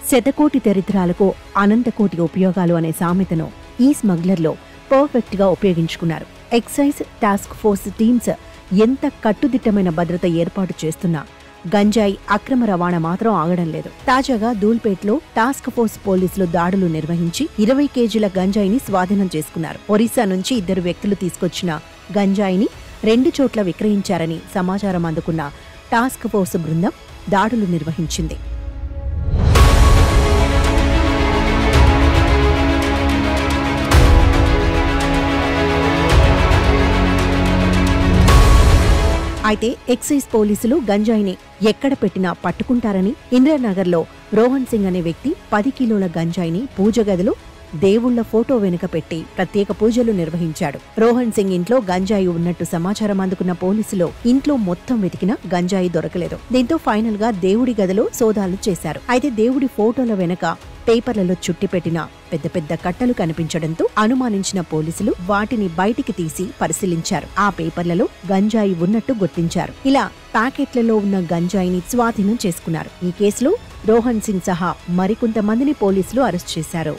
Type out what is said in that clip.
శతకోటి దరిద్రాలకు అనంతకోటి ఉపయోగాలు అనే సామెతను ఈ స్మగ్లర్లో పర్ఫెక్ట్ గా ఉపయోగించుకున్నారు. ఎక్సైజ్ టాస్క్ ఫోర్స్ టీమ్స్ ఎంత కట్టుదిట్టమైన భద్రత ఏర్పాటు చేస్తున్నా గంజాయి అక్రమ రవాణా మాత్రం ఆగడం లేదు. తాజాగా ధూల్పేట్లో టాస్క్ ఫోర్స్ పోలీసులు దాడులు నిర్వహించి 20 కేజీల గంజాయిని స్వాధీనం చేసుకున్నారు. ఒరిస్సా నుంచి 2 వ్యక్తులు తీసుకొచ్చిన గంజాయిని 2 చోట్ల విక్రయించారని సమాచారం అందుకున్న టాస్క్ ఫోర్స్ బృందం దాడులు నిర్వహించింది. అయితే ఎక్సైజ్ పోలీసులు గంజాయిని ఎక్కడ పెట్టినా పట్టుకుంటారని ఇందిరానగర్లో రోహన్ సింగ్ అనే వ్యక్తి 10 కిలోల గంజాయిని పూజ గదిలో దేవుళ్ల ఫోటో వెనుక పెట్టి ప్రత్యేక పూజలు నిర్వహించాడు. రోహన్ సింగ్ ఇంట్లో గంజాయి ఉన్నట్టు సమాచారం అందుకున్న పోలీసులు ఇంట్లో మొత్తం వెతికినా గంజాయి దొరకలేదు. దీంతో ఫైనల్ గా దేవుడి గదిలో సోదాలు చేశారు. అయితే దేవుడి ఫోటోల వెనక పేపర్లలో చుట్టిపెట్టిన పెద్ద పెద్ద కట్టలు కనిపించడంతో అనుమానించిన పోలీసులు వాటిని బయటికి తీసి పరిశీలించారు. ఆ పేపర్లలో గంజాయి ఉన్నట్టు గుర్తించారు. ఇలా ప్యాకెట్లలో ఉన్న గంజాయిని స్వాధీనం చేసుకున్నారు. ఈ కేసులో రోహన్ సింగ్ సహా మరికొంతమందిని పోలీసులు అరెస్ట్ చేశారు.